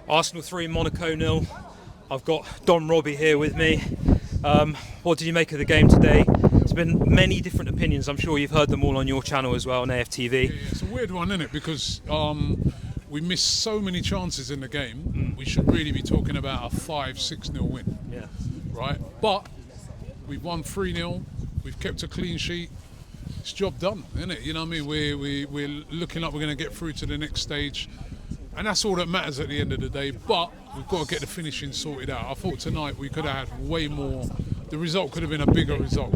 Arsenal 3, Monaco 0. I've got Robbie here with me. What did you make of the game today? There's been many different opinions. I'm sure you've heard them all on your channel as well on AFTV. Yeah, it's a weird one, isn't it? Because we missed so many chances in the game. We should really be talking about a 5-6-0 win. Yeah. Right? But we've won 3-0. We've kept a clean sheet. It's job done, isn't it? You know what I mean? We're looking like we're going to get through to the next stage. And that's all that matters at the end of the day. But we've got to get the finishing sorted out. I thought tonight we could have had way more. The result could have been a bigger result.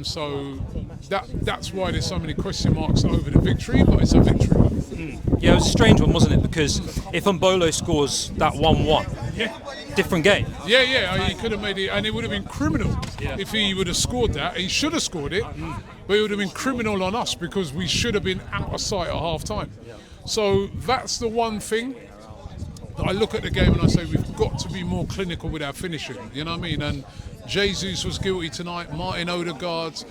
So that's why there's so many question marks over the victory, but it's a victory. Yeah, it was a strange one, wasn't it? Because if Mbolo scores that 1-1, different game. Yeah, he could have made it, and it would have been criminal if he would have scored that. He should have scored it, but it would have been criminal on us because we should have been out of sight at half time. So that's the one thing that I look at the game and I say we've got to be more clinical with our finishing. You know what I mean? And Jesus was guilty tonight. Martin Odegaard,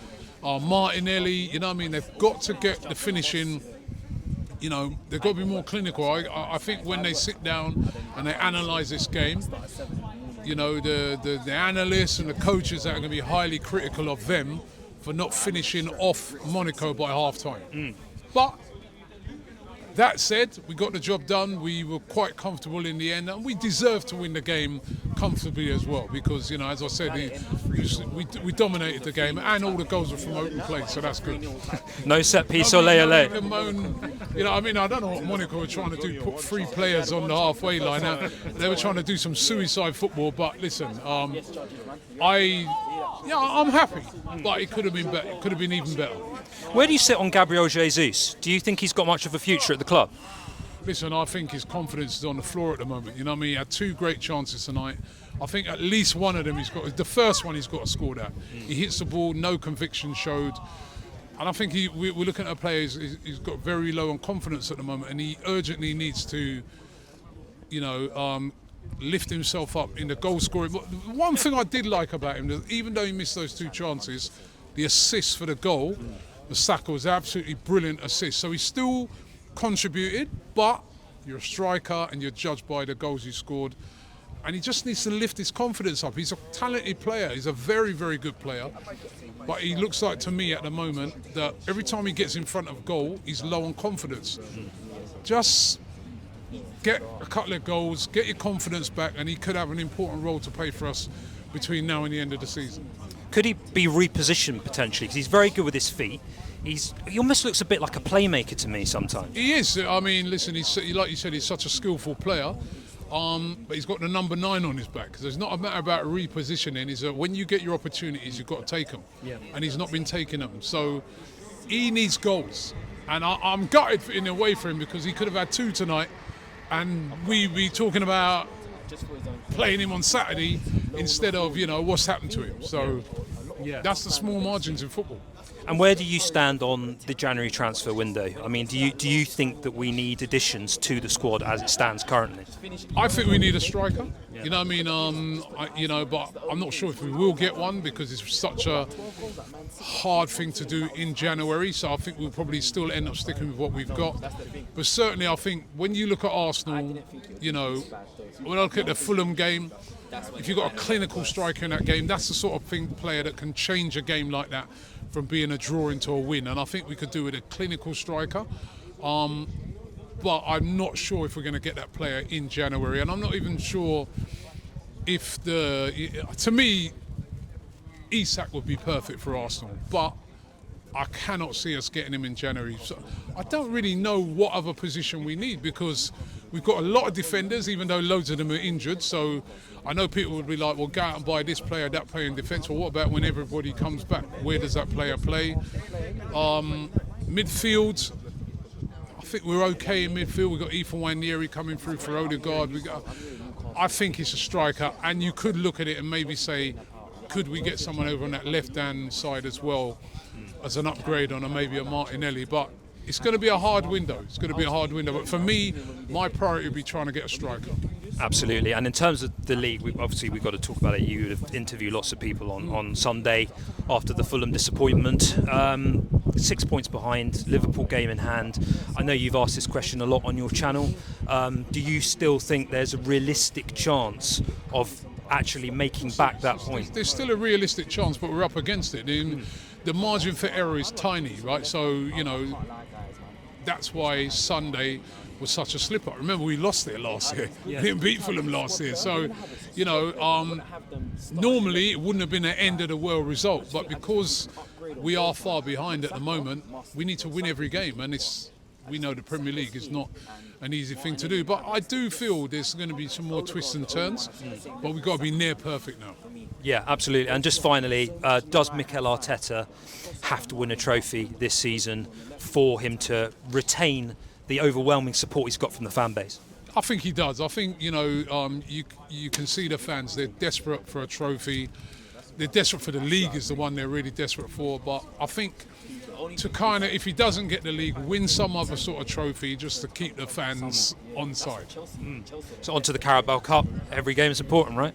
Martinelli. You know what I mean? They've got to get the finishing. You know, they've got to be more clinical. I think when they sit down and they analyse this game, you know, the analysts and the coaches that are going to be highly critical of them for not finishing off Monaco by half time. But that said, we got the job done. We were quite comfortable in the end, and we deserved to win the game comfortably as well because, you know, as I said, we dominated the game, and all the goals were from open play, so that's good. No set piece or lay. You know, I mean, I don't know what Monaco were trying to do, put 3 players on the halfway line. Now, they were trying to do some suicide football, but listen, I'm happy, but it could have been better. It could have been even better. Where do you sit on Gabriel Jesus? Do you think he's got much of a future at the club? Listen, I think his confidence is on the floor at the moment. You know what I mean? He had 2 great chances tonight. I think at least one of them the first one he's got to score that. He hits the ball, no conviction showed. And I think we're looking at a player he's got very low on confidence at the moment, and he urgently needs to, you know, lift himself up in the goal scoring. But one thing I did like about him, even though he missed those 2 chances, the assist for the goal, the Saka was absolutely brilliant assist. So he still contributed, but you're a striker and you're judged by the goals you scored. And he just needs to lift his confidence up. He's a talented player. He's a very, very good player. But he looks like to me at the moment that every time he gets in front of goal, he's low on confidence. Just get a couple of goals, get your confidence back, and he could have an important role to play for us between now and the end of the season. Could he be repositioned potentially? Because he's very good with his feet. He almost looks a bit like a playmaker to me sometimes. He is. I mean, listen, like you said, he's such a skillful player. But he's got the number 9 on his back. So it's not a matter about repositioning. It's when you get your opportunities, you've got to take them. And he's not been taking them. So he needs goals. And I'm gutted in a way for him because he could have had 2 tonight. And we'd be talking about playing him on Saturday instead of, you know, what's happened to him. So that's the small margins in football. And where do you stand on the January transfer window? I mean, do you think that we need additions to the squad as it stands currently? I think we need a striker. You know what I mean? But I'm not sure if we will get one because it's such a hard thing to do in January. So I think we'll probably still end up sticking with what we've got. But certainly I think when you look at Arsenal, you know, when I look at the Fulham game, if you've got a clinical striker in that game, that's the sort of player that can change a game like that from being a draw into a win. And I think we could do with a clinical striker. But I'm not sure if we're going to get that player in January. And I'm not even sure if to me, Isak would be perfect for Arsenal. But I cannot see us getting him in January. So I don't really know what other position we need because we've got a lot of defenders, even though loads of them are injured. So I know people would be like, well, go out and buy this player, that player in defence. Well, what about when everybody comes back? Where does that player play? Midfield, I think we're okay in midfield. We've got Ethan Wanieri coming through for Odegaard. I think it's a striker. And you could look at it and maybe say, could we get someone over on that left-hand side as well as an upgrade on maybe a Martinelli? But it's going to be a hard window. But for me, my priority would be trying to get a striker. Absolutely. And in terms of the league, we've got to talk about it. You would have interviewed lots of people on Sunday after the Fulham disappointment. 6 points behind, Liverpool game in hand. I know you've asked this question a lot on your channel. Do you still think there's a realistic chance of actually making back that point? There's still a realistic chance, but we're up against it. The margin for error is tiny, right? So, you know, that's why Sunday was such a slip-up. Remember, we lost there last year. We didn't beat Fulham last year. So, you know, normally it wouldn't have been an end-of-the-world result, but because we are far behind at the moment, we need to win every game, and we know the Premier League is not an easy thing to do. But I do feel there's going to be some more twists and turns, but we've got to be near perfect now. Yeah, absolutely. And just finally, does Mikel Arteta have to win a trophy this season for him to retain the overwhelming support he's got from the fan base? I think he does. I think, you know, you can see the fans, they're desperate for a trophy. They're desperate for the league is the one they're really desperate for. But I think to kind of, if he doesn't get the league, win some other sort of trophy just to keep the fans on side. So on to the Carabao Cup. Every game is important, right?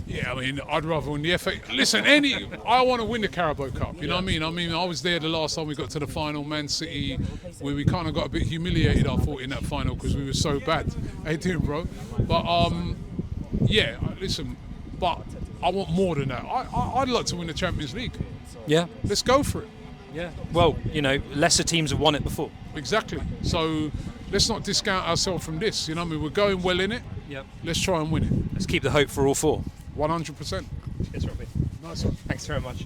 Yeah, I mean, I'd rather win the FA. Listen, I want to win the Carabao Cup, you know what I mean? I was there the last time we got to the final, Man City, where we kind of got a bit humiliated, I thought, in that final because we were so bad. Hey, doing, bro? But, yeah, listen, but I want more than that. I'd like to win the Champions League. Yeah. Let's go for it. Yeah. Well, you know, lesser teams have won it before. Exactly. So let's not discount ourselves from this, you know what I mean? We're going well in it. Yep. Let's try and win it. Let's keep the hope for all four. 100%. Cheers, Robbie. Nice one. Thanks very much.